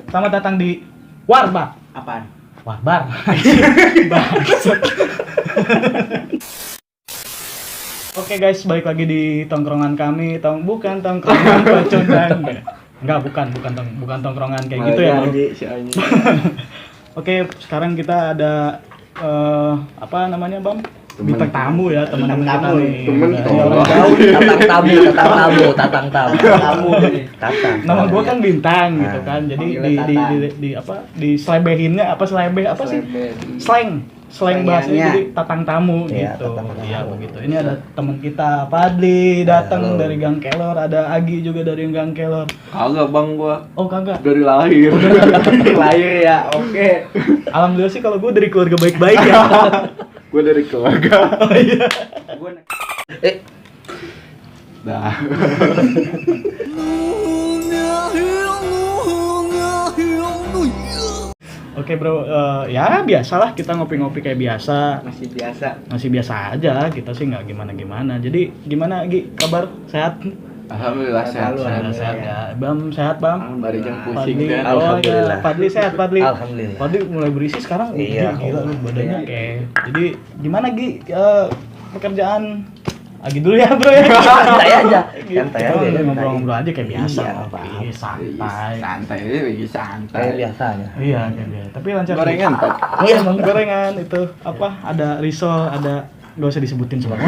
Selamat datang di Warbar. Apaan? Warbar. Bangsat. Oke guys, balik lagi di tongkrongan kami. Bukan tongkrongan pecundang. Enggak, bukan tongkrongan kayak gitu ya, Bro. Oke, sekarang kita ada apa namanya, Bang? Bintang tamu ya, teman-teman kita nih. Tatang tamu. Nama gua kan Bintang gitu kan. Jadi di apa? Diselebehinnya apa sih? Slang bahasanya jadi tatang tamu ya, gitu. Iya begitu. Ini ada teman kita Fadli datang dari Gang Kelor, ada Agi juga dari Gang Kelor. Kagak bang gua. Oh kagak. Dari lahir. Lahir ya, oke. Alhamdulillah sih kalau gua dari keluarga baik-baik ya. Gua dari keluarga. Oh iya. Dah. Oke bro, ya biasalah kita ngopi-ngopi kayak biasa. Masih biasa aja, kita sih nggak gimana-gimana. Jadi gimana Gi, kabar? Sehat? Alhamdulillah sehat. Sehat ya. Bam sehat Bam? Baru jam pusing Fadli, kan. Alhamdulillah. Fadli sehat Fadli? Alhamdulillah. Fadli mulai berisi sekarang. Iya. Gila lu badannya kayak. Jadi gimana Gi, pekerjaan? Agi dulu ya bro ya. Santai aja. Ngobrol-ngobrol aja kayak biasa. Iya, Ngopi, santai. Santai. Kayak biasanya. Iya, kayak biasa. Tapi lancar. Gorengan Pak. Iya, Bang, gorengan itu apa? Ada risol, ada nggak usah disebutin semua.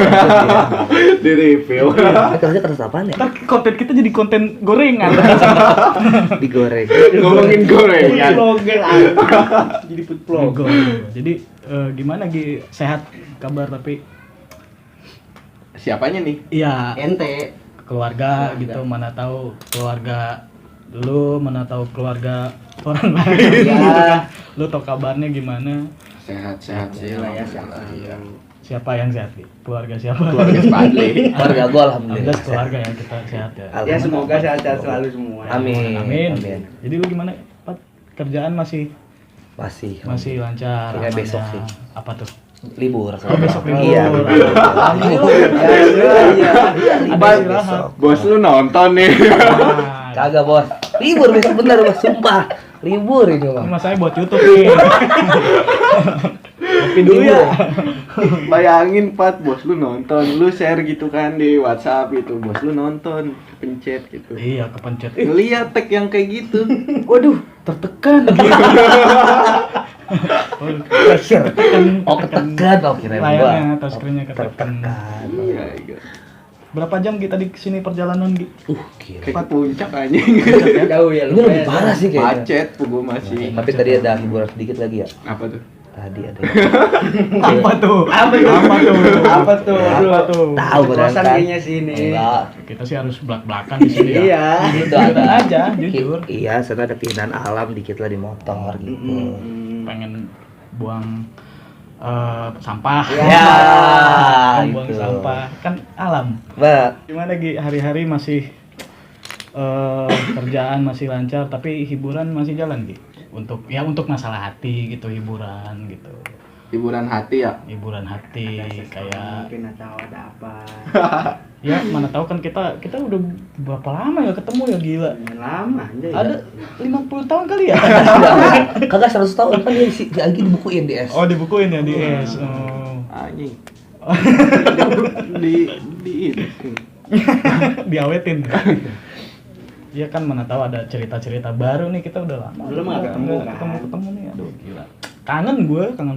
Di review. Kerja kertas apaan ya? Ntar konten kita jadi konten gorengan. Digoreng. Ngomongin gorengan. Vlogger. Jadi food vlogger. Jadi gimana Gi? Sehat kabar tapi Siapanya nih? iya Ente. keluarga gitu, mana tahu keluarga lu, mana tahu keluarga orang lain gitu kan. Lu tau kabarnya gimana? Sehat sih. Iya. Siapa yang sehat Gi? Keluarga siapa? Keluarga Fadli. Keluarga gua alhamdulillah. Alhamdulillah keluarga ya kita sehat ya. Ya semoga sehat-sehat selalu semua. Amin. Amin. Jadi lu gimana, Pat? Kerjaan masih lancar. Kayak aman besok ya? sih. Apa tuh? Libur. Oh, besok libur. Iya. Alhamdulillah. Iya. Ada istirahat. Bos lu nonton nih. Nah, Kagak bos. Libur besok bener bos, sumpah. Libur ini ini bang. masanya buat YouTube nih. Kopi dulu ya. Bayangin Pat, bos lu nonton, lu share gitu kan di WhatsApp gitu, bos lu nonton, pencet gitu. Iya, kepencet. Lihat tag yang kayak gitu. Waduh, tertekan. Oh ketekan, oh kirain gua. Layarnya atau screen-nya ketekan. Iya. Berapa jam kita di sini perjalanan, Gi? Gila. Kayak ke puncak anjing. Jauh ya Ini lebih parah sih kayaknya. Macet gua masih. Tapi tadi ada hiburan sedikit lagi ya. Apa tuh? Tadi ada. Apa tuh? Tahu beneran Kosan kan? kayaknya sini. Enggak. Kita sih harus belak-belakan di sini ya. Iya. Itu Jujur ada. aja, jujur. Iya, sana ada keindahan alam dikit lah di motor gitu. Pengen buang sampah. Ya, Buang itu. sampah kan alam. Mbak, Gimana Gi, hari-hari masih kerjaan masih lancar tapi hiburan masih jalan Gi? Untuk masalah hati gitu, hiburan gitu. Hiburan hati ya. Hiburan hati kayak Mungkin tahu ada apa. ya mana tahu kan kita udah berapa lama ya ketemu ya, gila. Lama aja ya. Ada 50 tahun kali ya? kagak 100 tahun kan dia si Agi dibukuin di S. Oh, dibukuin ya di S. Oh. Anjing. di Diawetin. Iya kan, mana tahu ada cerita-cerita baru nih, kita udah lama Belum nggak ketemu kan? ketemu nih, aduh gila. Kangen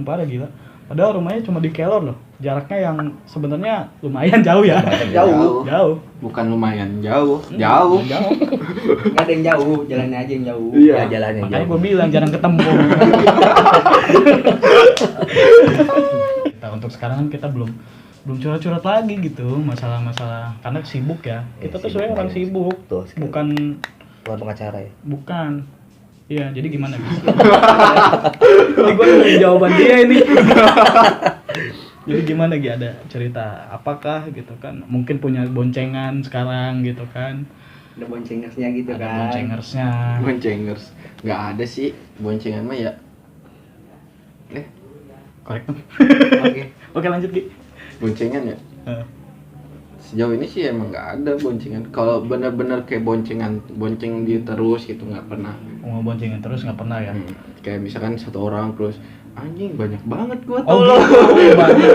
parah gila. Padahal rumahnya cuma di Kelor loh. Jaraknya yang sebenarnya lumayan jauh ya. Jauh. Bukan lumayan jauh. Jauh. Nggak ada yang jauh, jalannya aja yang jauh. Iya. Ya jalannya Makanya jauh. gue bilang jarang ketemu. Kita untuk sekarang kan kita belum curhat-curhat lagi gitu, masalah-masalah karena sibuk ya. Kita tuh sebenarnya orang sibuk. Tuh, Bukan pengacara ya. Bukan. Iya, jadi gimana gitu? Ini gue nungguin jawaban dia ini. Jadi gimana Gi, ada cerita apakah gitu kan? Mungkin punya boncengan sekarang gitu kan? Ada boncengersnya gitu Ada kan. boncengersnya. Boncengers. Nggak ada sih boncengan mah ya. Korek. Oke. Oke, lanjut Gi. Boncengan ya. Sejauh ini sih emang nggak ada boncengan. Kalau bener-bener kayak bonceng dia terus gitu nggak pernah. Mau boncengin terus nggak pernah ya? Kayak misalkan satu orang terus anjing banyak banget gua Oh, tolong. banyak.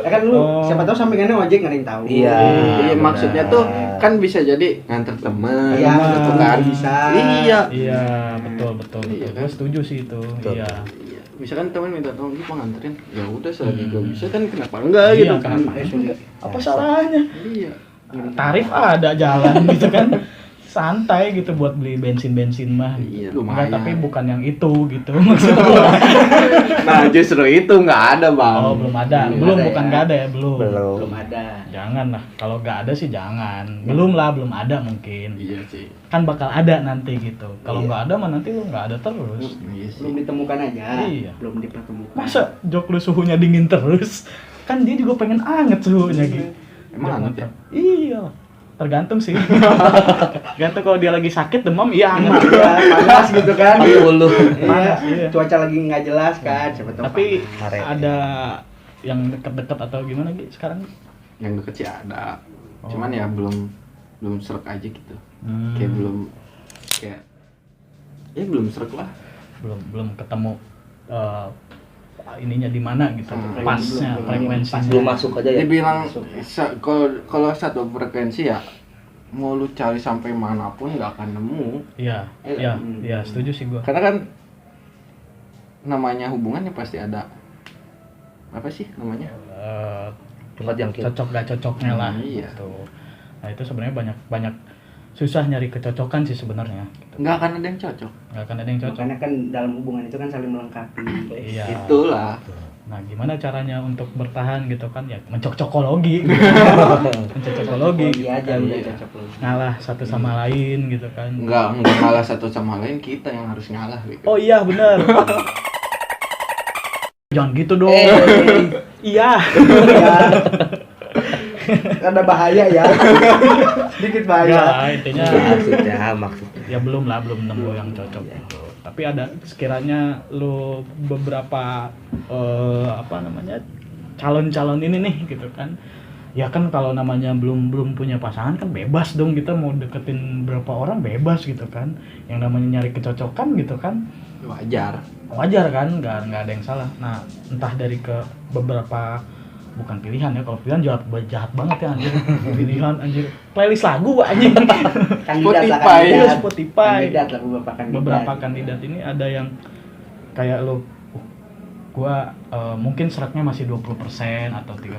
kan lu Oh. siapa tahu sampingannya ojek nggak ada yang tahu. Iya. Iya, benar. maksudnya tuh kan bisa jadi nganter temen Iya, gitu kan. bisa. Iya. Iya, betul. Iya, kan? Gue setuju sih itu. Iya. Iya. Misalkan temen minta tolong gitu nganterin, ya udah selagi gua bisa kan kenapa enggak gitu Iya, kan. kenapa? Apa salahnya? Iya. Tarif ada jalan gitu kan. Santai gitu buat beli bensin mah. Iya, Enggak, lumayan. tapi bukan yang itu gitu maksud gua. Nah, justru itu nggak ada, Bang. Oh, belum ada. Belum Belum ada bukan ya. nggak ada ya, belum. Belum ada. Jangan lah. Kalau nggak ada sih jangan. Belum lah, belum ada mungkin. Iya sih. Kan bakal ada nanti gitu. Kalau Iya. nggak ada mah nanti lu nggak ada terus. Iya sih. Belum ditemukan aja. Iya. Belum dipertemukan. Masa jok lu suhunya dingin terus? Kan dia juga pengen anget suhunya gitu. Emang anget ya? Iya. Tergantung sih. Tergantung kalau dia lagi sakit demam, iya Anget anget. ya, panas gitu kan. Dulu. Panas, Iya. iya. Cuaca lagi nggak jelas kan, siapa tahu. Tapi Maret. ada yang deket-deket atau gimana gitu sekarang? Yang deket sih ada. Oh. Cuman ya belum serak aja gitu. Hmm. Kayak belum serak lah. Belum ketemu ininya di mana gitu, Hmm. pasnya, Belum frekuensinya. Belum masuk aja ya. Dibilang Masuk. kalau satu frekuensi ya mau lu cari sampai manapun nggak akan nemu. Iya, iya, iya, setuju sih gua. Karena kan namanya hubungan ya pasti ada apa sih namanya? Tempat yang Cocok gak cocoknya lah. Iya. Gitu. Nah itu sebenarnya banyak susah nyari kecocokan sih sebenarnya. Gitu. Nggak akan ada yang cocok. Nggak akan ada yang cocok. Makanya kan dalam hubungan itu kan saling melengkapi. Iya. Itulah. Nah gimana caranya untuk bertahan gitu kan ya mencocokologi. Mencocokologi. Iya aja udah Iya. cocok lu. Ngalah satu sama lain gitu kan. Nggak ngalah satu sama lain, kita yang harus ngalah gitu. Oh iya benar. Jangan gitu dong. Iya. Ya. Ada bahaya ya. Sedikit bahaya. Enggak, intinya maksudnya. ya belum nemu yang cocok gitu. Tapi ada sekiranya lu beberapa calon-calon ini nih gitu kan. Ya kan kalau namanya belum punya pasangan kan bebas dong, kita mau deketin berapa orang bebas gitu kan. Yang namanya nyari kecocokan gitu kan. Wajar. Kan, nggak ada yang salah. Nah, entah dari ke beberapa bukan pilihan ya, kalau pilihan jahat banget ya anjir. Pilihan anjir. Playlist lagu anjing. Kandidat lah, Spotify. Iya, kandidat. Spotify. Kandidat lah Beberapa kandidat ini ada yang kayak lo gua mungkin seraknya masih 20% atau 30%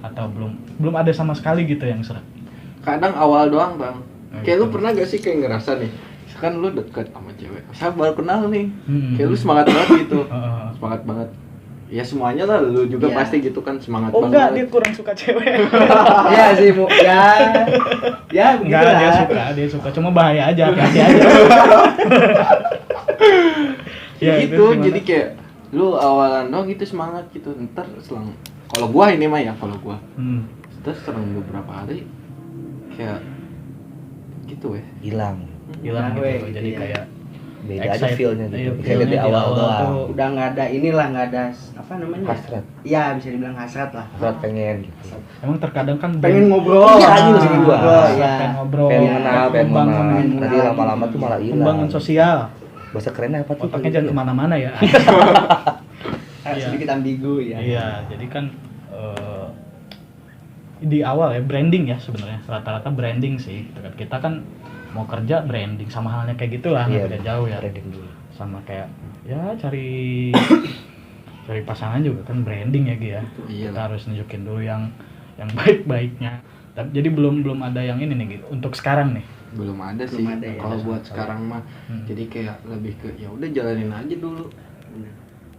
atau belum ada sama sekali gitu yang serak. Kadang awal doang, Bang. Nah, Kayak lu gitu. pernah gak sih kayak ngerasa nih, misalkan lu deket sama cewek, saya baru kenal nih, kayak lu Hmm. semangat banget gitu, Heeh. semangat banget. Ya semuanya lah, lu juga Iya. pasti gitu kan semangat Oh enggak, dia banget. kurang suka cewek. Iya sih, Bu. Ya. Ya, Enggak, begitulah. dia suka, cuma bahaya aja, hati aja. Ya, itu Gitu, gimana? jadi kayak lu awalan doang gitu semangat gitu, ntar selang, kalau gua ini mah ya, kalau gua, terus selang beberapa hari kayak gitu Hilang. hilang Nah, gitu. weh, Jadi iya. kayak Beda aja excited. feel-nya Iya, gitu. feel-nya Kayak di awal doang. tuh. Udah nggak ada inilah, nggak ada apa namanya? Hasrat. Iya, bisa dibilang hasrat lah. Berat pengen gitu. Emang terkadang kan Pengen ngobrol. Iya, anjing maksud gua. Iya. pengen ngobrol, Pengen kenal, pengen membangun, mengenal. Nanti lama-lama tuh malah hilang. membangun sosial. Bahasa kerennya apa tuh? Otaknya jangan kemana-mana ya. Iya. Sedikit ambigu ya. Iya, jadi kan di awal ya branding ya sebenarnya, rata-rata branding sih. Gitu kan. Kita kan mau kerja branding, sama halnya kayak gitulah, nggak Iya, beda jauh ya. branding dulu. Sama kayak ya cari pasangan juga kan branding ya Gi ya. Iya Kita lah. harus nunjukin dulu yang baik-baiknya. Tapi jadi belum ada yang ini nih gitu. Untuk sekarang nih. belum ada sih. Belum ada ya, Kalau buat sama sekarang mah, Hmm. jadi kayak lebih ke ya udah jalanin aja dulu.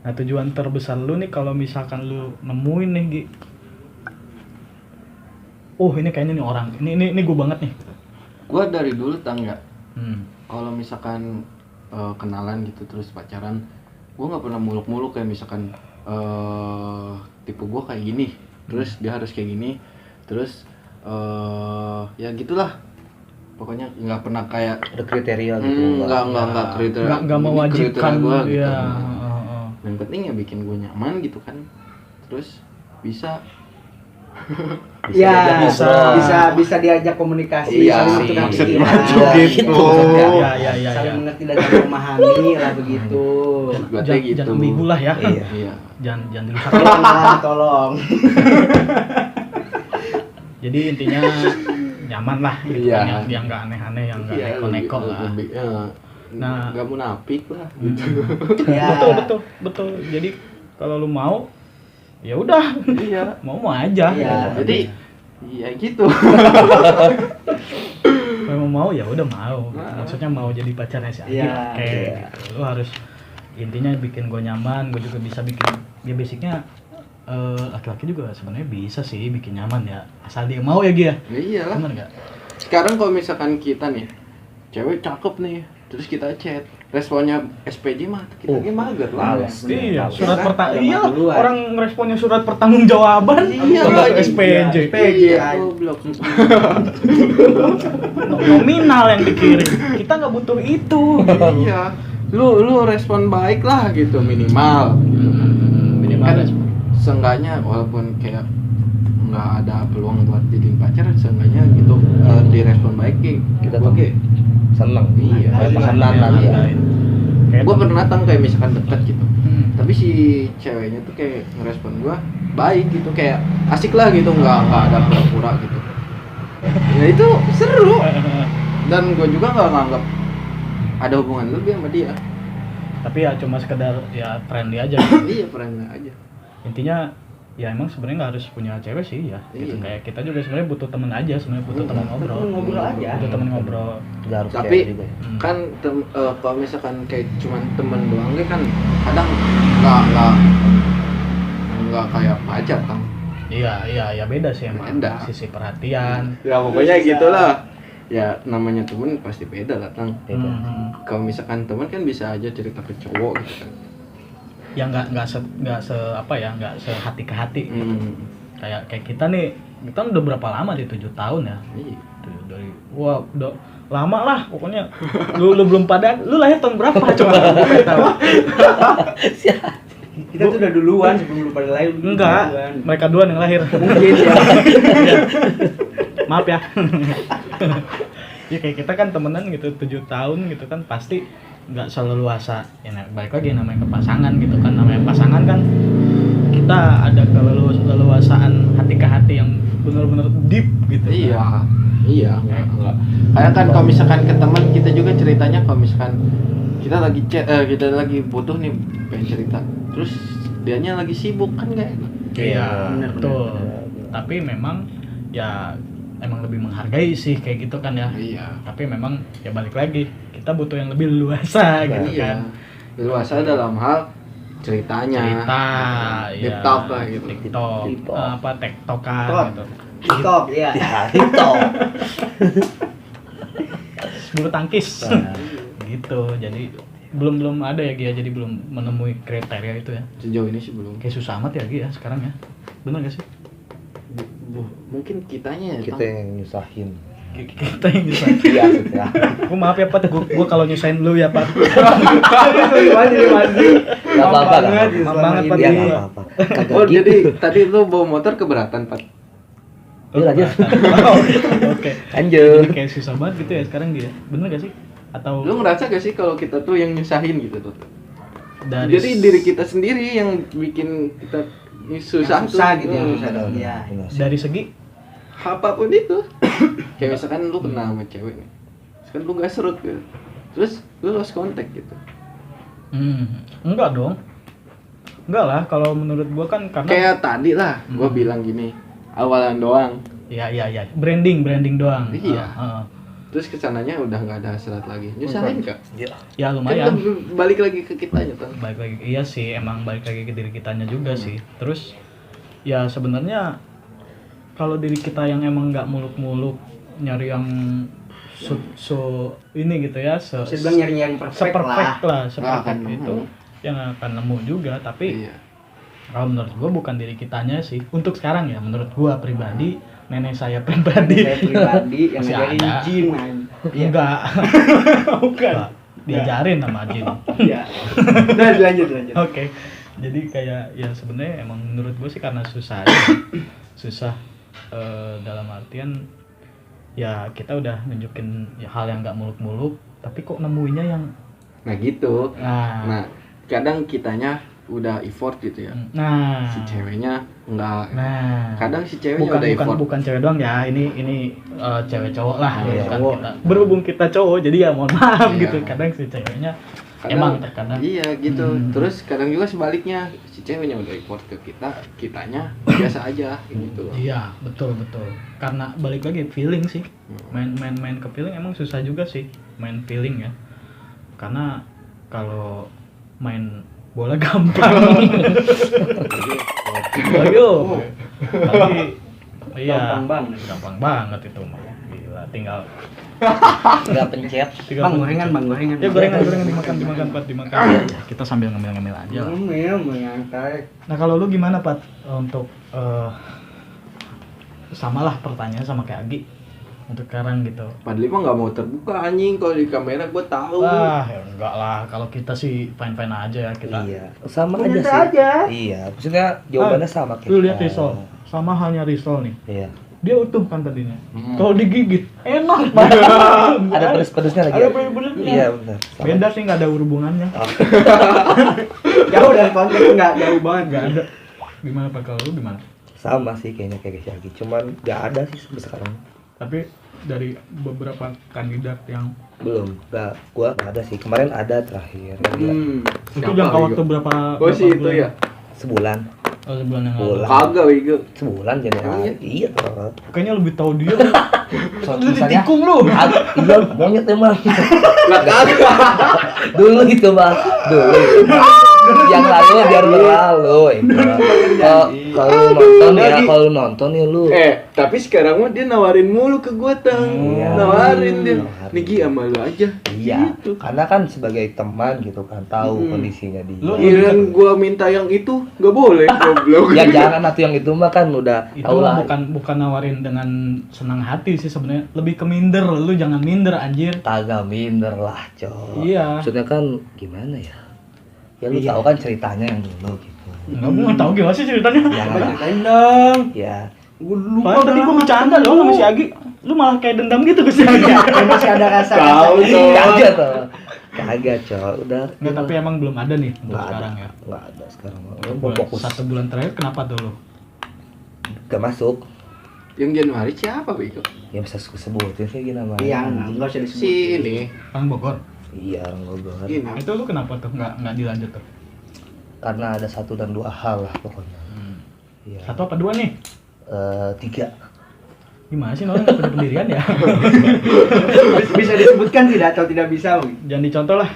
Nah, tujuan terbesar lu nih kalau misalkan lu nemuin nih Gi. Oh, ini kayaknya nih orang. Ini gue banget nih. Gua dari dulu tangga. Hmm. Kalau misalkan kenalan gitu terus pacaran, gua nggak pernah muluk-muluk kayak misalkan tipe gua kayak gini, terus dia harus kayak gini, terus ya gitulah. Pokoknya nggak pernah kayak Ada kriteria gitu. nggak kriteria. Nggak ini mewajibkan kriteria gua gitu. ya. Yang penting ya bikin gue nyaman gitu kan, terus bisa Ya, ngobrol. bisa diajak komunikasi, Iya, saling sih. bertukar Maksudnya pikiran. gitu. Iya. Saling mengerti dan saling memahami lah begitu. Gua Jangan gitu. jangan ambigu lah ya. Iya. Iya. Jangan dirusak. Tolong. Jadi intinya nyaman lah gitu Iya. kan, yang nggak aneh-aneh, yang nggak Iya, neko-neko lah. Nah. nggak munafik lah gitu. Ya. Betul. Jadi kalau lu mau, ya udah, Iya. mau aja. Iya. Jadi iya gitu. Kalau mau ya udah mau. Nah. Maksudnya mau jadi pacarnya si Agi, Iya, oke. iya. Gitu. Lu harus intinya bikin gue nyaman, gue juga bisa bikin. Ya basicnya laki-laki juga sebenarnya bisa sih bikin nyaman ya, asal dia mau ya Gia. Iya lah. Bener nggak? Sekarang kalau misalkan kita nih, cewek cakep nih, terus kita chat, responnya SPJ mah kita lagi mager lah. Males. Iya, Bener. surat Karena pertanggung udah iya duluan. orang responnya surat pertanggungjawaban. Iya, Sama lagi. SPJ. SPJ. Goblok. Nominal yang dikirim. Kita nggak butuh itu. Iya. Lu respon baik lah gitu minimal. Minimal Kan respon. seenggaknya walaupun kayak nggak ada peluang buat jadiin pacar, seenggaknya gitu direspon baik Kita tuh oke. seneng. Iya, Kayak iya, pesanan Iya, lagi ya. iya. Kayak Gue pernah datang kayak misalkan deket gitu, tapi si ceweknya tuh kayak ngerespon gue baik gitu, kayak asik lah gitu, nggak ada pura-pura gitu. Ya itu seru, dan gue juga nggak nganggap ada hubungan lebih sama dia. Tapi ya cuma sekedar ya friendly aja. Iya, pernah aja. Intinya ya emang sebenarnya nggak harus punya cewek sih ya. Gitu. Iya. Kayak kita juga sebenarnya butuh temen aja, sebenarnya butuh teman ngobrol. Ngobrol aja. Butuh temen ngobrol. Nggak harus Tapi cewek juga ya. kan kalau misalkan kayak cuman temen doang dia kan kadang nggak kayak pacar kan. Iya beda sih emang. Beda. Sisi perhatian. Ya pokoknya gitulah. Ya namanya temen pasti beda lah Tang. Gitu. Kalau misalkan temen kan bisa aja cerita ke cowok gitu kan. Ya nggak sehati ke hati. Kayak kita nih, kita udah berapa lama di 7 tahun ya. Iya. Dari wah udah lama lah pokoknya. Lu belum pada, lu lahir tahun berapa coba? Kita tuh udah duluan sebelum lu pada lahir. Enggak, Duluan. mereka duluan yang lahir. Mungkin ya. Maaf ya. Ya kayak kita kan temenan gitu 7 tahun gitu kan, pasti nggak selalu luasa. Ya balik lagi namanya ke pasangan gitu kan, namanya pasangan kan kita ada keleluasaan hati ke hati yang benar-benar deep gitu. Iya, enggak. Kayak kan kalau misalkan ke teman kita juga ceritanya, kalau misalkan kita lagi chat, kita lagi butuh nih pengen cerita, terus dianya lagi sibuk kan nggak enak. Iya, bener, betul. Tapi memang ya emang lebih menghargai sih kayak gitu kan ya. Iya. Tapi memang ya balik lagi, kita butuh yang lebih luasa gitu Iya. kan. Luasa dalam hal ceritanya. Cerita, Deep talk lah gitu. TikTok, Deep talk. apa tektokan Talk. gitu. TikTok ya. Ya, itu. Bulu tangkis. Nah. Gitu. Jadi belum ada ya Gia, jadi belum menemui kriteria itu ya. Sejauh ini sih belum. Kayak susah amat ya Gia sekarang ya. Bener gak sih? Mungkin kitanya ya. Kita yang nyusahin. Kita yang bisa. Iya, ya. Gua maaf ya Pat, gua kalau nyusahin lu ya Pat. Gak apa-apa, gak apa-apa. Maaf banget, Pak. Iya, Iya. gak apa-apa. Kagak Oh, gitu. jadi tadi lu bawa motor keberatan, Pak? Iya, lanjut. Oke. Lanjut. Jadi kayak susah banget gitu ya sekarang dia. Bener gak sih? Atau Lu ngerasa gak sih kalau kita tuh yang nyusahin gitu tuh? dari Jadi diri kita sendiri yang bikin kita susah, Susah tuh. gitu ya, susah. Benar, Iya. benar. dari segi Apapun itu. Kayak misalkan lu kenal sama cewek nih. Terus kan lu gak serut gitu. Terus lu lost contact gitu. enggak dong. Enggak lah, kalau menurut gua kan karena Kayak tadi lah, gua bilang gini, awalan doang. iya. Branding doang. Iya. Heeh. Terus kesananya udah nggak ada hasrat lagi. Nyusahin kak? Iya. Ya Kan lumayan. balik lagi ke kitanya tuh. Balik lagi iya sih, emang balik lagi ke diri kitanya juga sih. Terus ya sebenarnya kalau diri kita yang emang nggak muluk-muluk nyari yang ini gitu ya, Bisa bilang nyari-nyari perfect lah. seperfect lah, Nggak seperfect akan itu nemu. yang akan nemu juga. Tapi Iya. kalau menurut gua bukan diri kitanya sih. Untuk sekarang ya, menurut gua pribadi, nenek saya pribadi, Saya pribadi yang Masih ngajarin ada. gym man. Iya. enggak, Bukan. Enggak. Diajarin sama Jin. Iya. Nah, lanjut. Oke, jadi kayak ya sebenarnya emang menurut gue sih karena susah aja. susah dalam artian ya kita udah nunjukin ya, hal yang nggak muluk-muluk tapi kok nemuinnya yang Nah gitu. nah Nah, kadang kitanya udah effort gitu ya. nah Si ceweknya enggak. nah Kadang si ceweknya bukan udah bukan effort. bukan cewek doang ya ini cewek cowok lah Iya, bukan cowok. kita berhubung kita cowok jadi ya mohon maaf Iya. gitu kadang si ceweknya Kadang- emang terkadang Iya gitu. Hmm. Terus kadang juga sebaliknya si ceweknya udah effort ke kita, kitanya biasa aja gitu loh. iya betul karena balik lagi feeling sih main ke feeling emang susah juga sih main feeling ya karena kalau main bola gampang ayo tapi iya Gampang banget. gampang banget itu mah gila tinggal Nggak pencet. Bang gorengan. ya gorengan dimakan kita sambil ngemil aja lah. Menyantai. Nah kalau lu gimana Pat untuk samalah pertanyaan sama kayak Agi untuk sekarang gitu. Padahal mah nggak mau terbuka anjing, kalau di kamera gue tahu. Wah ya enggak lah kalau kita sih fine aja ya kita. Iya, sama aja Ternyata sih. aja. Iya, maksudnya jawabannya sama kayak Lu lihat kita. risol sama halnya risol nih. Iya. Dia utuh kan tadinya. Hmm. Kalau digigit enak banget. Ada pedes-pedesnya lagi. Ada ya? pedes-pedesnya. Iya, benar. Sama. Beda sih nggak ada hubungannya. Jauh dari konteks enggak jauh banget. Nggak ada. Gimana Pak kalau lu gimana? Sama sih kayaknya kayak lagi. Cuman nggak ada sih sampai sekarang. Tapi dari beberapa kandidat yang Belum. Gua nggak ada sih. Kemarin ada terakhir. itu Siapa, jangka Wigo? waktu berapa? Oh sih berapa itu bulan? ya. Sebulan. Oh sebulan yang lalu. Sebulan. Kagak Wigo. Sebulan Januari. Iya, tuh. Kayaknya lebih tahu dia. So, Lu misalnya- ditikung lu. Iya, monyet emang. Lah kagak. Dulu gitu, Bang. Dulu. Yang lalu biar berlalu. Kalau nonton ya, kalau nonton ya lu. Tapi sekarang mah dia nawarin mulu ke gua tang. Iya. Nawarin dia. Nawarin. Niki sama lu aja. Iya, Gitu. karena kan sebagai teman gitu kan tahu Hmm. kondisinya dia. Lu- Giliran gua minta yang itu nggak boleh goblok. Ya jangan atau yang itu mah kan udah Itu tahu lah. bukan nawarin dengan senang hati sih sebenarnya, lebih ke minder. Lu jangan minder anjir. Kagak minder lah, Cok. Iya. Maksudnya kan gimana ya? Ya lu Iya. tahu kan ceritanya yang dulu gitu. Enggak gua nggak tahu gimana sih ceritanya. Ya, Coba ceritain dong. ya. Gua lupa. Padahal tadi gua bercanda loh sama si Agi. Lu malah kayak dendam gitu ke si Agi. Masih ada rasa. Tahu tuh. Kagak tuh. Kagak, Cok. Udah. Nggak, tapi emang belum ada nih untuk Nggak ada. sekarang ya. Nggak ada sekarang. Bulan- Fokus. 1 bulan terakhir kenapa tuh lu? Gak masuk. Yang Januari siapa Wigo? Ya bisa sebutin sih gini namanya. Iya, enggak usah disebut. Si ini. Orang Bogor. Iya, orang Bogor. Gini. Itu lu kenapa tuh nggak dilanjut tuh? Karena ada 1 dan 2 hal lah pokoknya. Iya. 1 apa 2 nih? 3. Gimana sih orang nggak punya pendirian ya? Bisa disebutkan tidak atau tidak bisa, Bang? Jangan dicontoh lah.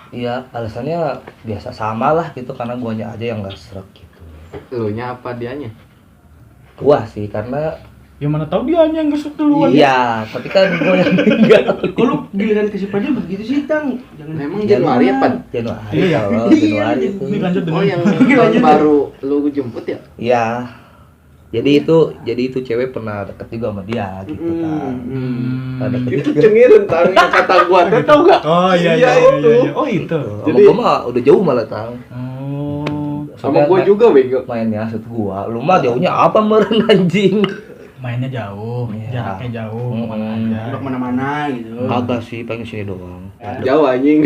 Iya, alasannya biasa sama lah gitu karena guanya aja yang nggak serak gitu. Lu nya apa dianya? Gua sih karena Ya mana tahu dia yang gesuk duluan. iya, tapi kan gua yang tinggal. Kalau giliran ke si Fadil begitu sih, Tang. Jangan. Emang Januari apa? Januari. Iya. Kalau Januari itu. Ini lanjut Oh yang Lanjut. baru lu jemput ya? Iya. Jadi itu cewek pernah deket juga sama dia gitu kan. Pernah deket Itu juga. cengiran tang yang kata gua tuh tau gak? Oh iya Iya, iya itu. iya. Oh itu. Sama Jadi- gua mah udah jauh malah tang. Oh. Sama gua juga Wigo. Mainnya satu gua. Lu mah jauhnya apa meren anjing? Mainnya jauh, Iya. jaraknya jauh, Hmm. kemana aja. Untuk mana-mana gitu. Kagak sih, pengen sini doang. Jauh anjing.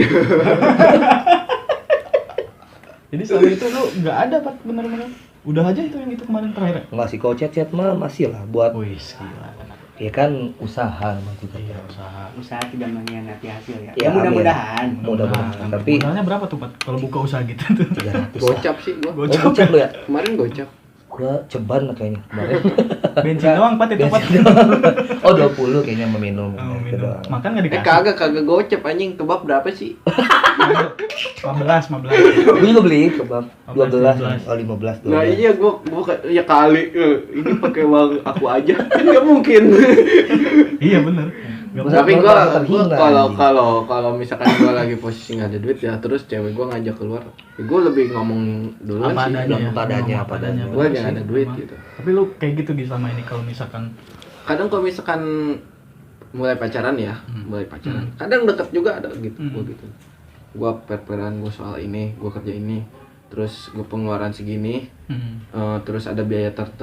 Jadi selama itu lu nggak ada Pak bener-bener. Udah aja itu yang itu kemarin terakhir. Enggak sih, kalau chat mah masih lah buat Wih, gila. ya kan usaha mah juga. Iya usaha. Usaha tidak mengkhianati hasil ya. Ya, Ya mudah-mudahan. Mudah-mudahan. Tapi Modalnya berapa tuh Pak kalau buka usaha gitu tuh? 300 lah. Gocap sih gua. Oh, gocap lu ya? Kemarin gocap. Gua ceban lah kayaknya kemarin. Bensin doang Pak itu Pak. Oh 20 kayaknya meminum. Oh, Gitu minum. doang. Makan nggak dikasih? Kagak gocap anjing. Kebab berapa sih? 15. Gue juga beli kebab 12, 12. oh 15 Nah 12. iya gua ya kali ini pakai uang aku aja kan nggak mungkin. Iya bener. Nggak Bener. Tapi Gua gua terhina, kalau misalkan gua lagi posisi nggak ada duit ya terus cewek gua ngajak keluar, ya gua lebih ngomong dulu apa sih. adanya ya. apa adanya, Ngomong apa adanya. Gua bener nggak sih, ada duit emang. gitu. Tapi lu kayak gitu di selama ini kalau misalkan Kadang kalau misalkan mulai pacaran ya, mulai pacaran. Kadang deket juga ada gitu, gua gitu. Gua perperan gua soal ini, gua kerja ini. terus gue pengeluaran segini, terus ada biaya tak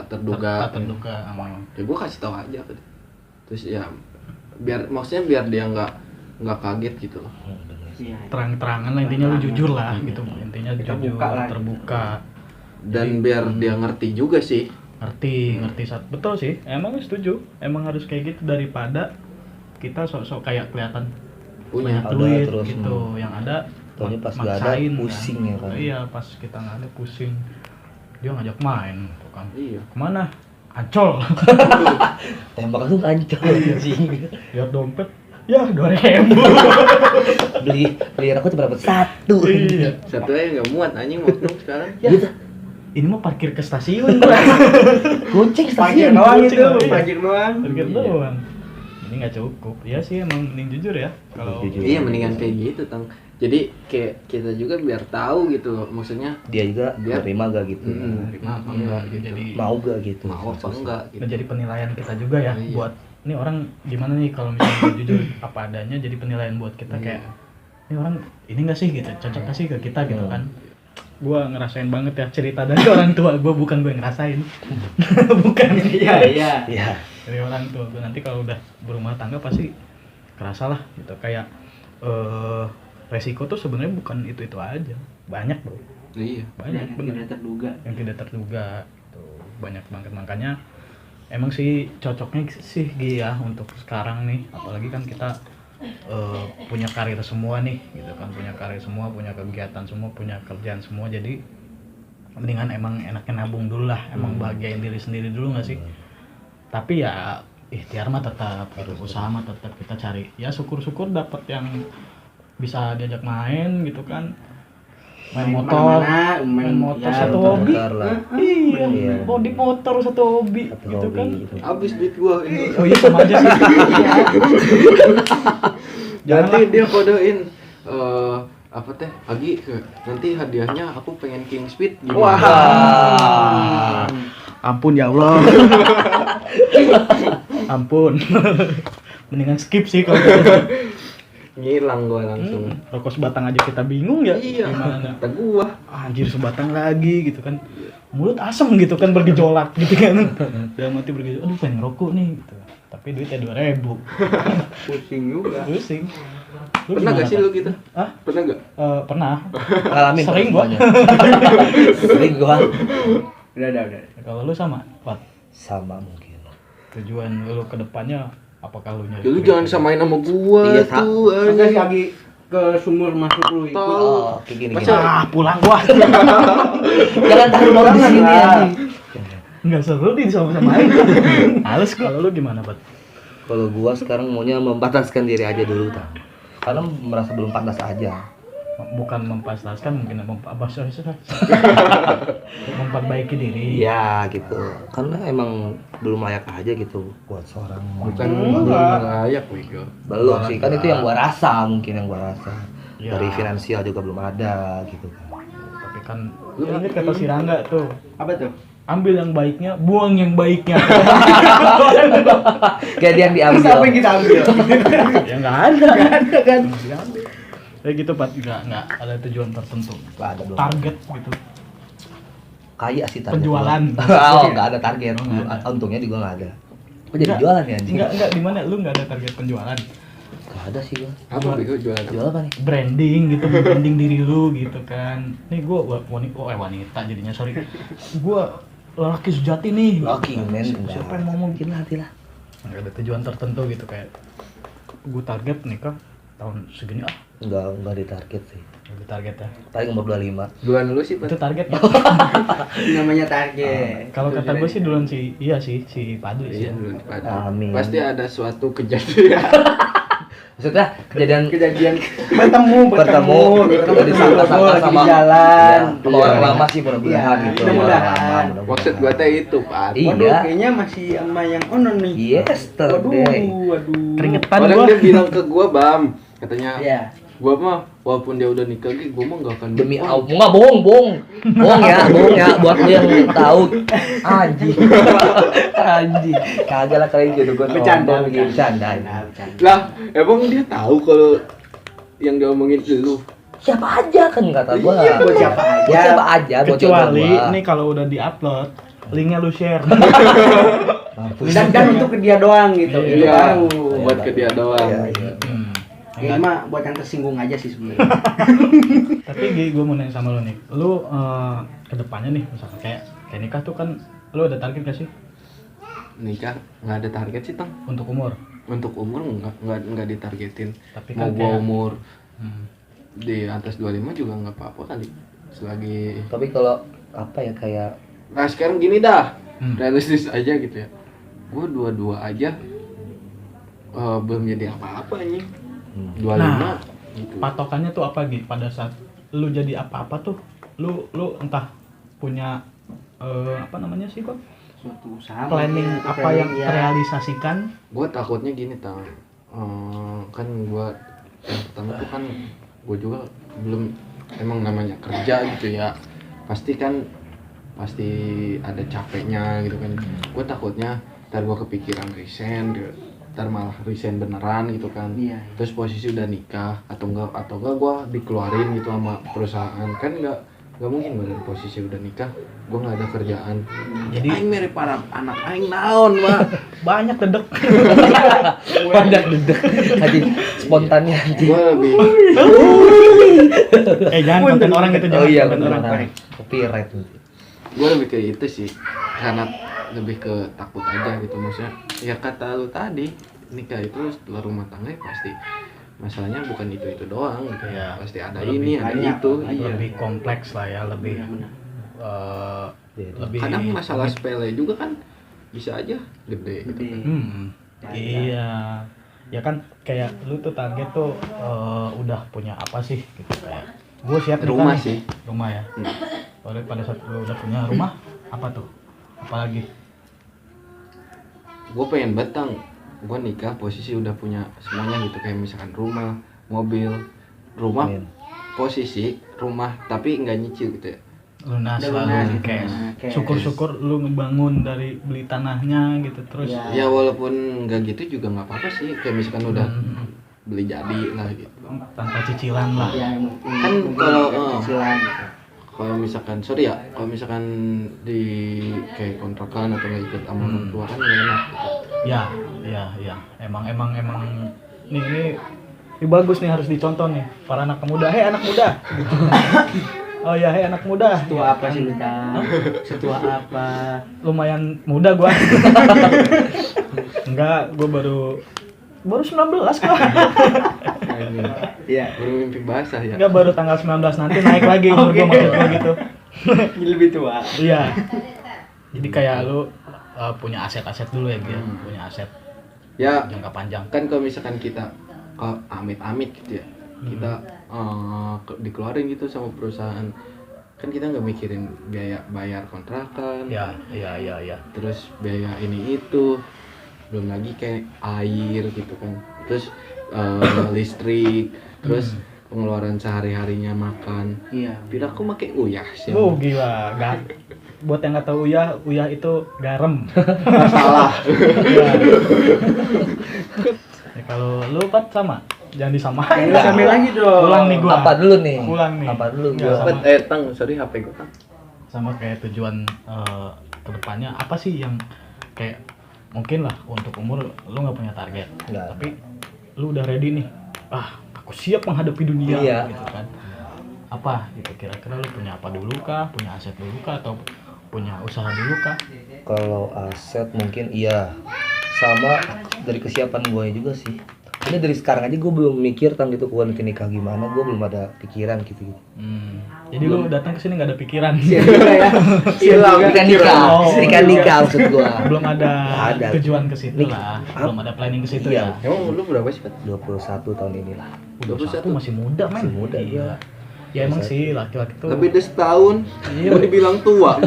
terduga. Tak terduga. Ya gue kasih tahu aja. Terus ya maksudnya biar dia nggak kaget gitu loh. Iya. Terang-terangan lah intinya, lu jujur lah gitu. Intinya jujur, Terbuka lah. terbuka. Dan biar dia ngerti juga sih. Ngerti betul sih, emang setuju, emang harus kayak gitu daripada kita sok-sok kayak kelihatan Punya. banyak Ada duit terus, gitu, yang ada Taunya pas nggak ada, maksain pusing ya kan. Iya, pas kita nggak ada pusing, dia ngajak main tuh kan. Iya. Kemana? Ancol. Tembak langsung ancol anjing. Lihat dompet, ya 2.000. Beli rokok berapa? Satu. Iya. Satu aja nggak muat anjing waktu sekarang. Gitu. Ini mau parkir ke stasiun gua. Kucing Parkir stasiun. doang kucing, itu, iya. parkir doang. Parkir doang. Ini nggak cukup. Ya sih, emang mending jujur ya. Kalau Jujur. Iya mendingan kayak gitu Tang. Jadi kayak kita juga biar tahu gitu loh. Maksudnya Dia juga Dia- menerima gak gitu. terima apa enggak gitu. Jadi Mau gak gitu. mau apa enggak gitu. menjadi penilaian kita juga ya Iya. buat ini orang gimana nih kalau misalnya dia jujur apa adanya, jadi penilaian buat kita kayak ini orang ini enggak sih gitu, cocok nggak sih ke kita gitu kan. Gua ngerasain banget ya cerita dari orang tua gua, bukan gue yang ngerasain. Bukan. Iya, iya. Iya. Dari orang tua gua, nanti kalau udah berumah tangga pasti kerasa lah gitu, kayak resiko tuh sebenarnya bukan itu aja, banyak bro, Iya. banyak Yang bener tidak terduga. yang tidak terduga tuh, banyak banget. Makanya emang sih cocoknya sih Gi ya untuk sekarang nih, apalagi kan kita punya karir semua nih gitu kan, punya karir semua, punya kegiatan semua, punya kerjaan semua, jadi mendingan emang enaknya nabung dulu lah, emang bahagiain diri sendiri dulu nggak sih. Tapi ya ikhtiar mah tetap, gitu. Usaha mah tetap kita cari, ya syukur-syukur dapat yang bisa diajak main gitu kan, main motor, Mana-mana, main motor ya, satu hobi. Motor lah. Iya, Iya. bodi motor satu hobi Satu gitu hobi kan. gitu. Habis duit gua ini. Oh iya, sama aja sih. Nanti dia kodein apa teh? Agi nanti hadiahnya aku pengen King Speed gimana? Wah. Ampun ya Allah. Ampun. Mendingan skip sih kalau gitu. Ngilang gua langsung. Rokok sebatang aja kita bingung ya. Iya. Gimana? Kata gua. Anjir, sebatang lagi gitu kan. Mulut asem gitu kan, bergejolak gitu kan. Dalam hati bergejolak, aduh pengen rokok nih gitu. Tapi duitnya 2.000. Pusing juga. Pusing. Pernah gak sih lu gitu? Hah? Pernah gak? Pernah. Ngalamin Sering gua. semuanya. Sering gua. Udah. Kalau lu sama, Pat, Sama mungkin. tujuan lu ke depannya apakah lu nyari? Ya lu jangan samain sama gua Iya, tuh. Masa anjing. lagi ke sumur masuk lu ikut. Tahu. Oh, kayak gini. Masa- Pulang gua. Jangan tahan mau di sini anjing. Enggak seru nih sama-samain. Males gua. Kalau lu gimana, Pat? Kalau gua sekarang maunya membataskan diri aja dulu, Tang. Karena merasa belum pantas aja. Bukan memperbaiki mungkin memperbaiki diri. Iya gitu. Karena emang belum layak aja gitu buat seorang Bukan belum layak bego. belum sih, kan itu yang gua rasa, mungkin yang gua rasa. Ya. Dari finansial juga belum ada gitu kan. Tapi kan lu inget kata si Rangga tuh, Apa tuh? ambil yang baiknya, buang yang baiknya. Kayak dia yang Terus apa yang diambil. kita ambil? Ya nggak ada kan. Diambil. Kayak gitu, Pat, nggak ada tujuan tertentu, Nggak ada belum. target gitu. Kaya sih target. Penjualan. Oh, nggak ada target. Oh, nggak ada. Untungnya juga nggak ada. Kok jadi Nggak. jualan ya anjing? Enggak, di mana lu nggak ada target penjualan? Nggak ada sih gua. Apa bego jualan? Jual apa nih? Branding gitu, branding diri lu gitu kan. Nih gua wanita jadinya, sorry. Gua lelaki sejati nih. Laki men. Siapa yang mau bikin hati lah. Nggak ada tujuan tertentu gitu, kayak gua target nikah tahun segini Enggak ditarget sih. lebih target ya. Paling umur 25. Duluan lu sih, Itu Pak. target ya. Namanya target. Kalau kata gue sih duluan si Padri sih. Iya, duluan pada. Amin. Pasti ada suatu kejadian. Maksudnya Kejadian bertemu di sangka-sangka lagi sama di jalan. Iya, sama orang lama sih mudah-mudahan Iya, gitu. mudah-mudahan. Orang lama, mudah-mudahan. Maksud gua teh itu, Pak. Iya. Waduh, kayaknya masih sama yang ono nih. Yesterday. Waduh. Keringetan Orang gua. dia bilang ke gua, Bam, katanya, Iya. gua mah walaupun dia udah nikah, gua mah gak akan Demi bohong. Allah, enggak bohong ya buat lu yang tahu. Anjing. Anjing. Kagak lah kalian jodoh gua. Bercanda, bercanda. bercanda. Lah, emang dia tahu kalau yang dia omongin lu. siapa aja kan kata gua. Iya, buat siapa aja. Buat siapa aja, buat Kecuali jodoh gua. ini kalau udah di-upload, linknya lu share. Mampus. Dan untuk ke dia doang gitu. Itu Iya, baru. buat ke dia doang. Iya, iya. Hmm. Ya mah buat yang tersinggung aja sih sebenarnya. Tapi gue mau nanya sama lo nih, lu ke depannya nih, misalkan kayak nikah tuh kan, lu ada target gak sih Nikah nggak ada target sih, Tang. untuk umur? Untuk umur nggak ditargetin. Tapi Mau kan gua kayak- umur Hmm. di atas 25 juga nggak apa-apa kali. Selagi Tapi kalau apa ya kayak nah sekarang gini dah, Hmm. realistis aja gitu ya. Gua 22 aja belum jadi apa-apa nih. 25 Nah, gitu. patokannya tuh apa Gi? Pada saat lu jadi apa-apa tuh, lu entah punya apa namanya sih kok? Suatu usaha Planning mungkin, atau apa yang planning, ya. terrealisasikan? Gua takutnya gini, Tang. Kan gua yang pertama tuh kan gua juga belum emang namanya kerja gitu ya. Pasti ada capeknya gitu kan. Gue takutnya ntar gue kepikiran resign, ntar malah resign beneran gitu kan. Iya. Terus posisi udah nikah atau enggak gue dikeluarin gitu sama perusahaan, kan enggak mungkin gue dari posisi udah nikah gue nggak ada kerjaan. Jadi Aing mirip para anak aing naon mah. banyak dedek. Banyak dedek tadi spontannya anjing. Gue lebih Jangan konten orang gitu, jangan Oh iya konten orang. benar. Copyright tuh. gue lebih ke itu sih, karena lebih ke takut aja gitu. Maksudnya ya kata lu tadi, nikah itu setelah rumah tangga ya pasti masalahnya bukan itu doang gitu ya. Iya. Pasti ada Lebih ini ada banyak, itu. iya. Lebih kompleks lah ya, lebih Iya, benar. lebih Kadang masalah sepele juga kan bisa aja gede gitu. Gede. Iya. Ya kan kayak lu tuh target tuh udah punya apa sih gitu, kayak gue siap nikah Rumah nih. sih. Rumah ya. Pada saat lu udah punya rumah, apa tuh? Apalagi? Gue pengen betang, gue nikah posisi udah punya semuanya gitu, kayak misalkan rumah, mobil, rumah, Amin. posisi rumah tapi nggak nyicil gitu ya. Lunas Udah lalu lunas gitu. cash. Nah, cash. Syukur-syukur lu ngebangun dari beli tanahnya gitu terus. Iya. Ya walaupun nggak gitu juga nggak apa-apa sih, kayak misalkan udah beli jadi lah gitu. Tanpa cicilan lah. Ya, Kan kalau, cicilan gitu. Kalau misalkan kalau misalkan di kayak kontrakan atau nggak ikut sama orang tua kan nggak enak gitu. Ya. Emang ini bagus nih, harus dicontoh nih para anak muda. Hei anak muda. Gitu. Oh ya, hei anak muda. Setua apa sih lu, Tang? Setua apa? Lumayan muda gua. Enggak, gua baru 19 gua. Iya. Baru mimpi basah ya. Enggak, baru tanggal 19 nanti naik lagi umur gua, maksud gua gitu. Lebih tua. Iya. Jadi kayak lu punya aset-aset dulu ya, gitu. Punya aset Ya jangka panjang. kan kalau misalkan kita amit-amit gitu ya, kita dikeluarin gitu sama perusahaan, kan kita nggak mikirin biaya bayar kontrakan, Iya. terus biaya ini itu, belum lagi kayak air gitu kan, terus listrik, terus pengeluaran sehari-harinya makan. Iya. Tidak aku pakai uyah sih. Oh gila, buat yang nggak tahu uyah itu garam. Salah. Ya, kalau lu kan sama, jangan disamain. Ayo sambil lagi dong. Pulang nih gua. Apa dulu nih? Pulang nih. Apa dulu Nggak, gua? sama. Tang, sorry HP gue Tang. Sama kayak tujuan kedepannya apa sih yang kayak mungkin lah untuk umur lu nggak punya target, Nggak. tapi lu udah ready nih. Aku siap menghadapi dunia, Iya. gitu kan. Apa gitu kira-kira lu punya apa dulu kah? Punya aset dulu kah atau punya usaha dulu kah? Kalau aset mungkin iya. Sama dari kesiapan gue juga sih. Ini dari sekarang aja gue belum mikir tentang gitu gua nanti nikah gimana, gue belum ada pikiran gitu. Jadi lu datang ke sini nggak ada pikiran. Hilang. Nikah nikah, Oh, nikah maksud gua. Belum ada Ada. tujuan ke situ Nik- lah. Belum ada planning ke situ Iya. ya. Emang lu berapa sih, Pat? 21 tahun inilah. 21 masih muda, men. Masih muda, Iya. Ya emang sih laki-laki tuh Lebih dari setahun. Iya. Mau dibilang tua.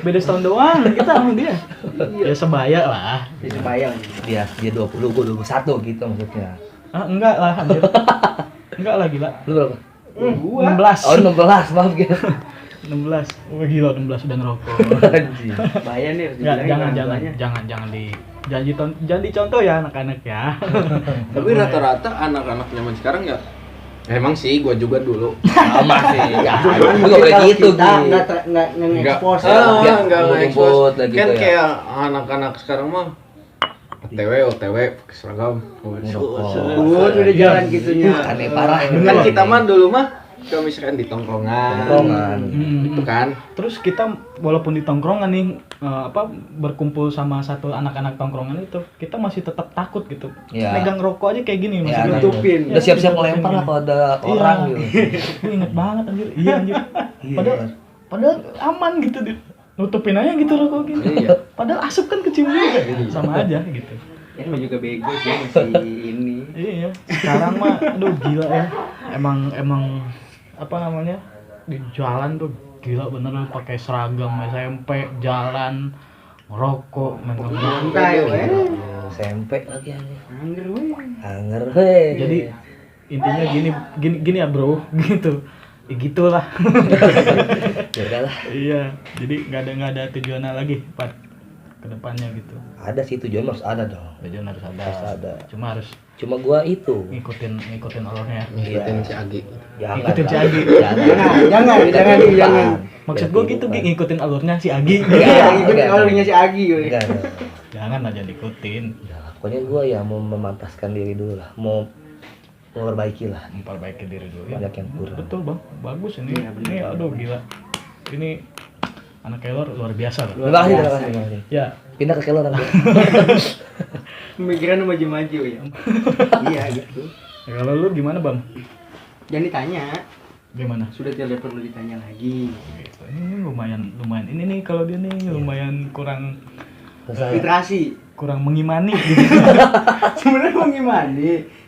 beda setahun doang kita sama dia. Ya sebaya lah. Bisa bayang. Dia 20, gue 21 gitu maksudnya. Enggak lah anjir. Enggak lah gila. Lu berapa? 16. Oh 16, maaf gitu. 16. Oh gila 16 udah ngerokok. Anjing. Bahaya nih harus Enggak, dibilangin orang jangan tuanya. jangan dicontoh ya anak-anak ya. Tapi rata-rata anak-anak zaman sekarang ya emang sih gua juga dulu. Sama sih. Ya, Cuman gue mungkin boleh kalau gitu kita Gi. nggak nge-expose Ya, Enggak ngumpul-ngumpul nge-expose. gitu Kan ya. kayak anak-anak sekarang mah OTW pakai seragam. udah jalan gitunya. Aneh parah. Kan kita mah dulu mah kalau misalkan di tongkrongan. Tongkrongan. Itu kan. Terus kita walaupun di tongkrongan nih berkumpul sama satu anak-anak tongkrongan itu, kita masih tetap takut gitu. Iya. Megang rokok aja kayak gini Ya, masih tutupin. Udah siap-siap melempar lah kalau ada orang Iya. gitu. Gue inget banget anjir. Iya anjir. Iya. Padahal aman gitu nutupin aja gitu rokok gini. Iya. Padahal asap kan kecium juga. Sama aja gitu. Ya emang juga bego sih masih ini. Iya, sekarang mah aduh gila ya. Emang apa namanya? Di jalan tuh gila bener lu pakai seragam SMP, jalan ngerokok, main Santai weh. SMP lagi aneh. Angger weh. Hanger heh. Jadi intinya gini ya bro, gitu. Ya gitulah. Ya udahlah. Iya, jadi nggak ada tujuannya lagi Pat ke depannya gitu. Ada sih tujuan harus ada dong. Tujuan harus ada. Harus ada. Cuma Gua itu. ngikutin alurnya. Ngikutin si Agi. Jangan. Ngikutin si lah. Agi. Jangan. Maksud gua gitu ngikutin alurnya si Agi. Iya, ngikutin alurnya si Agi weh. Enggak. Jangan aja diikutin. Ya, pokoknya gua ya mau memantaskan diri dulu lah. Mau memperbaiki lah. Memperbaiki diri dulu ya. Banyak yang kurang. Betul bang, bagus ini. Iya, bener. Ini aduh gila. Ini anak Kelor luar biasa loh. Terima kasih, terima kasih. Ya, Pindah ke Kelor nanti. Pemikiran maju-maju ya. Iya gitu. ya kalau lu gimana bang? Jangan ditanya. Gimana? Sudah tidak perlu ditanya lagi. Gitu. Ini lumayan. Ini nih kalau dia nih lumayan kurang Literasi. kurang mengimani gitu. Sebenarnya mau gimana?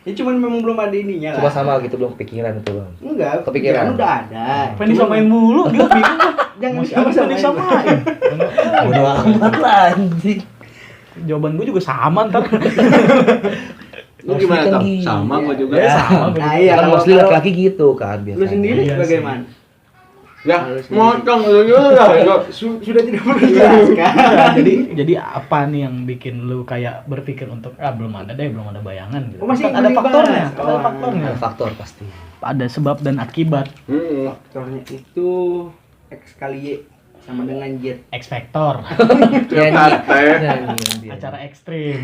Ya cuman memang belum ada ininya lah. Cuma sama gitu belum kepikiran itu bang. Enggak, Kepikiran. udah ada. Pengen disamain mulu, gila bingung gua. Jangan Masih apa disamain. disamain? Bodo amat lah anjing. Jawaban gue juga sama ntar. Lu gimana Kan Tam? gitu. Sama gua juga. Ya, sama gua Nah, juga. iya, Kan kalau- mostly laki-laki gitu kan biasanya. Lu sendiri Iya bagaimana? Ya, Harus motong lu juga. Sudah tidak perlu dijelaskan. Nah, jadi apa nih yang bikin lu kayak berpikir untuk belum ada bayangan gitu. Oh, masih Kan ada belum faktornya, dibahas. ada Oh, faktornya. Ada faktor pasti. Ada sebab dan akibat. Faktornya itu X kali Y sama dengan Z. X Factor, Nyanyi. acara ekstrim.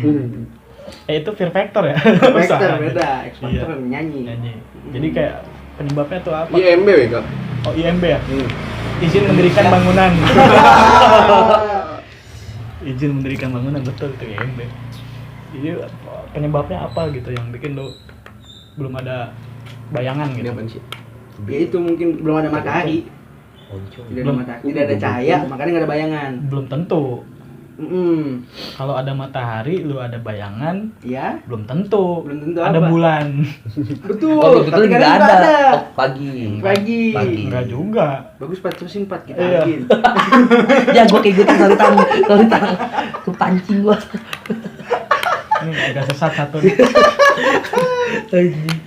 Itu Fear Factor ya. Factor Usaha. beda, X Factor Iya. nyanyi. Nyanyi. Jadi kayak penyebabnya tuh apa? IMB ya, Kak. Oh IMB ya. Izin mendirikan bangunan. Izin mendirikan bangunan betul itu IMB. Jadi penyebabnya apa gitu yang bikin lu belum ada bayangan Ini gitu. apa sih? Ya itu mungkin belum ada matahari, Oncom. tidak ada matahari, tidak ada cahaya, makanya nggak ada bayangan. Belum tentu. Kalau Kalau ada matahari lu ada bayangan, ya, belum tentu. Belum tentu ada apa? bulan. betul. Oh, betul tapi nggak kadang ada. nggak Oh, pagi. Pagi. Enggak juga. Bagus patrusing 4 kita Iya. bikin. Ya gua kayak gitu sorry tang. Tuh pancing gua. Ini agak sesat satu nih. Anjing.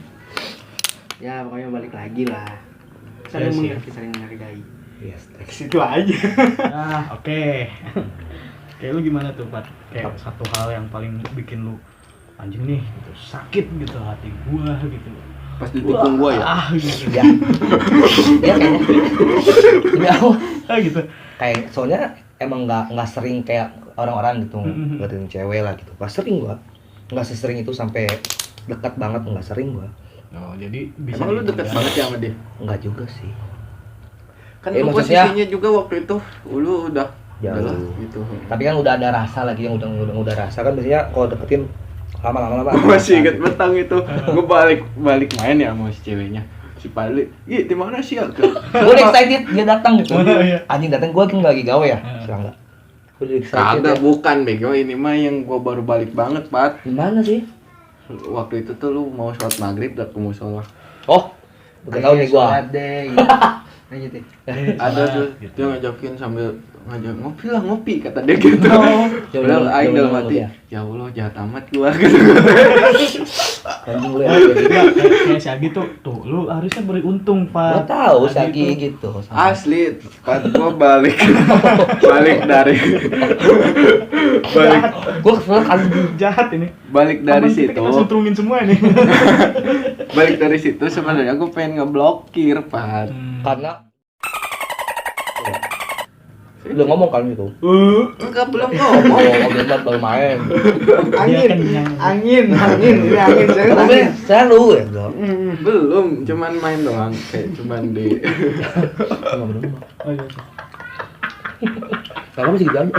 Ya pokoknya balik lagi lah. Saling Iya sih. mengerti, saling menghargai. Yes. Situ aja. Nah, oke. Kayak lu gimana tuh, Pat? Kayak satu hal yang paling bikin lu anjing nih gitu, sakit gitu hati gua gitu. Pas ditikung gua ya. Gitu. Ya. Ya kayaknya. Demi Allah. Gitu. Kayak soalnya emang nggak sering kayak orang-orang gitu ngeliatin cewek lah gitu. Nggak sering gua. Nggak sesering itu sampai dekat banget, nggak sering gua. Oh, jadi bisa Emang lu deket dibilang- banget ya sama dia? Nggak juga sih. Kan Eh, lu maksudnya- posisinya juga waktu itu lu udah Jauh. udahlah, gitu. Tapi kan udah ada rasa lagi yang udah rasa kan biasanya kalau deketin lama-lama Gua masih inget betang itu. Gua balik main ya sama si ceweknya. Si Pali, "Ih, di mana sih ya?" Gue udah excited dia datang gitu. Iya. Anjing datang gue kan lagi gawe ya. Serangga. Gue udah excited. Kagak, Ya. bukan bego, ini mah yang gua baru balik banget, Pat. Gimana sih? Waktu itu tuh lu mau sholat maghrib udah ke musola. Oh, udah tahu nih gua. Sholat deh. Gitu. Lanjut ya. Ada tuh gitu. dia ngajakin sambil ngajak ngopi kata dia gitu. Coba Udah dulu, aing coba dalam dulu hati, ya. ya Allah jahat amat gua gitu. Anjing lu ya. Enggak, kayak si Agi tuh lu harusnya beri untung, Gua Pak. tahu si Agi Agi tuh. gitu. Asli, pas gua balik dari Gua kesel kan. Jahat ini. balik dari Teman kita situ. kita sentrungin semua ini. Balik dari situ sebenarnya gua pengen ngeblokir, Pak. Karena udah ngomong kan itu. Enggak, belum Oh, ngomong. Ogendan baru main. Dia kan yang- Angin, ini angin saya. Tapi saya lu ya, Bro. Belum, cuman main doang, kayak cuman di Enggak bener. Oh iya. Kalau masih gitu aja.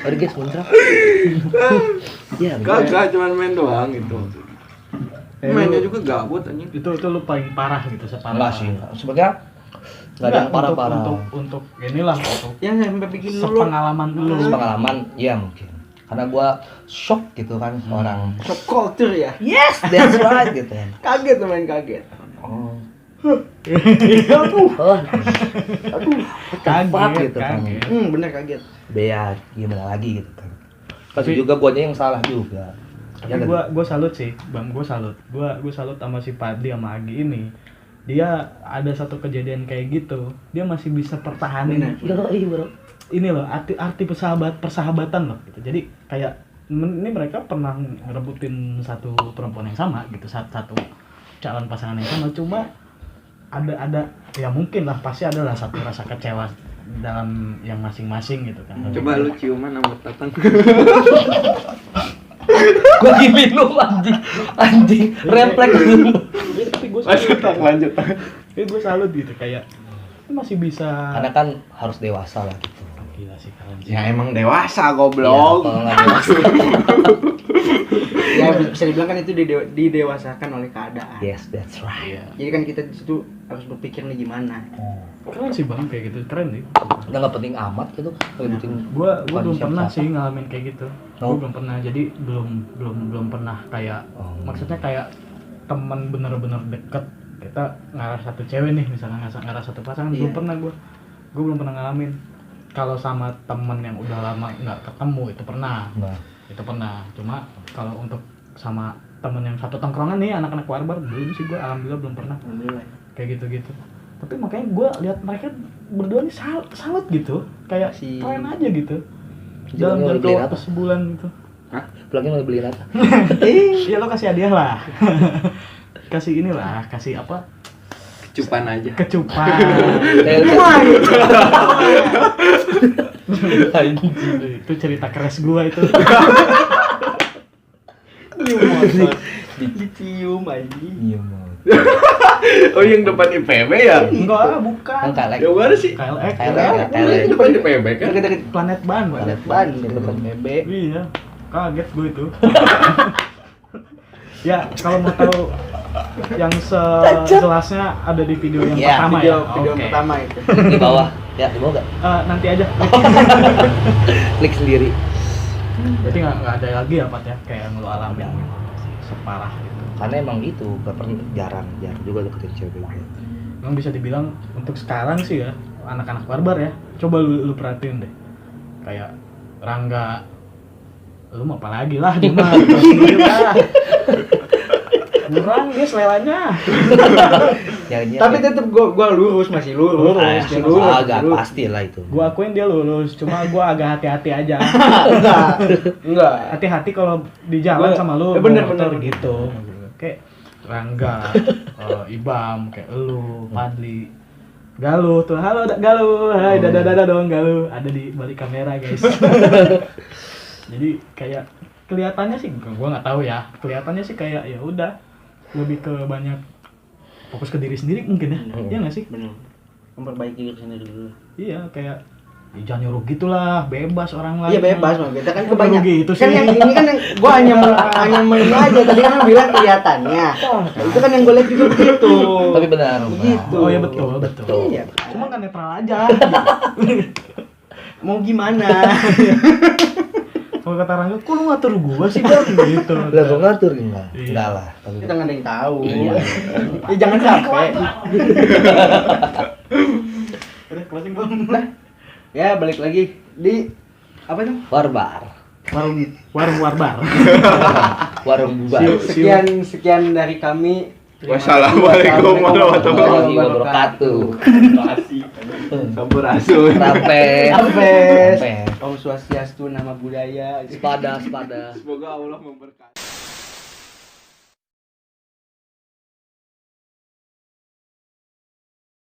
Mari guys, kontrak. Iya, kagak cuman main doang gitu. Mainnya juga gabut anjing. Itu lu paling parah gitu separah. enggak sih. Sebenarnya enggak ada yang parah-parah. Untuk inilah untuk Yang sampai bikin lu sepengalaman lu. Pengalaman, iya mungkin. Karena gua shock gitu kan orang. shock culture ya. Yes, that's right gitu kan. Kaget main kaget. Oh. Aduh, Oh. Aduh, Kaget, gitu kan. kaget. bener kaget. Bea gimana lagi gitu kan. Pasti juga guanya yang salah juga. Ya Tapi kan? gua salut sih, Bang, gua salut. Gua salut sama si Padli sama Agi ini. Dia ada satu kejadian kayak gitu, dia masih bisa pertahanin. Iya, bro. Ini loh, arti persahabatan loh gitu. Jadi kayak ini mereka pernah ngerebutin satu perempuan yang sama gitu, satu calon pasangan yang sama, cuma ada ya mungkin lah pasti ada lah satu rasa kecewa dalam yang masing-masing gitu kan. Coba lu ciuman sama Tatang. Gua lagi minum anjing refleks dulu. Ya, tapi gue Lanjut. tapi gue salut gitu kayak masih bisa. Karena kan harus dewasa lah gitu. Gila sih kalian sih. Ya emang dewasa Iya, goblok. kalau nggak dewasa. Ya bisa dibilang kan itu didewasakan oleh keadaan. Yes, that's right. Iya. Jadi kan kita di situ harus berpikir nih gimana. Keren sih Bang kayak gitu, keren nih. Udah nggak penting amat gitu. Ngikutin Gua belum konsep pernah siapa. sih ngalamin kayak gitu. Oh. Gua belum pernah. Jadi belum pernah kayak Oh. maksudnya kayak teman bener-bener deket kita ngarah satu cewek nih misalnya ngarah satu pasangan Iya. belum pernah gua belum pernah ngalamin. Kalau sama temen yang udah lama nggak ketemu itu pernah. Nah, Itu pernah. Cuma kalau untuk sama temen yang satu tongkrongan nih anak-anak warbar belum sih gua alhamdulillah belum pernah Alhamdulillah. kayak gitu-gitu. Tapi makanya gue lihat mereka berdua nih salut gitu, kayak Si- keren aja gitu. Jadi Dalam mau jangka beliin waktu apa? sebulan gitu. pulangnya mau beliin apa? Iya lo kasih hadiah lah. Kasih inilah, kasih apa? Kecupan aja. Kecupan. Itu cerita keras gue itu. Dicium anjing. Iya mau. Oh yang depan IPB ya? Enggak, bukan. Kan kalek. Ya mana sih? KLX. KLX. Depan IPB kan? Deket-deket Planet Ban, Planet ban. Dekat BB. Iya, kaget gue itu. Ya, kalau mau tahu yang sejelasnya ada di video yang Iya, pertama video ya. video Oke. pertama itu. Di bawah. Ya, di bawah enggak? Nanti aja. Klik sendiri. Berarti nggak ada lagi ya Pat ya kayak yang lo alamin gitu. Separah gitu. Karena emang itu gak pernah jarang juga deketin cewek gitu. Memang bisa dibilang untuk sekarang sih ya anak-anak barbar ya. Coba lu perhatiin deh. Kayak Rangga, lu mau apa lagi lah dia mah tahu sendiri lah. Kurang dia selelanya. Nyarinya Tapi tetep gua lurus, masih lurus. Masih lurus. agak lurus. pasti lah itu. Gua akuin dia lulus, cuma gua agak hati-hati aja. Enggak. Hati-hati kalau di jalan Gua- sama lu bener, bawa motor bener. gitu. Kayak Rangga, Ibam, kayak lu, Padli, Galuh tuh, halo Galuh, hai dada dong Galuh, ada di balik kamera guys. Jadi kayak kelihatannya sih, gua nggak tahu ya, kelihatannya sih kayak ya udah lebih ke banyak fokus ke diri sendiri mungkin ya, iya nggak sih? Benar. Memperbaiki diri sendiri dulu. Iya kayak ya jangan nyuruh gitulah, bebas orang lain. Iya bebas mah kita kan Kok kebanyakan. gitu Kan sih? yang ini kan yang gua hanya hanya aja tadi kan lu bilang kelihatannya. Nah, itu kan yang gua lihat juga begitu. Tapi benar. Begitu. Oh ya betul. Iya. Cuma kan netral aja. Mau gimana? Kalau kata Rangga, kok lu ngatur gua sih Bang? Gitu. Lah gua ngatur enggak? Iya. Enggak lah. Tapi Kita nggak ada yang tahu. Iya. Ya jangan sampai. Udah closing Bang. Ya balik lagi di apa tuh? barbar. Warung warbar. warung bubar. Sekian dari kami. Wassalamualaikum warahmatullahi wabarakatuh. Sampurasun. Sampai Sampai. Om Swastiastu, nama budaya. sepada. Semoga Allah memberkati.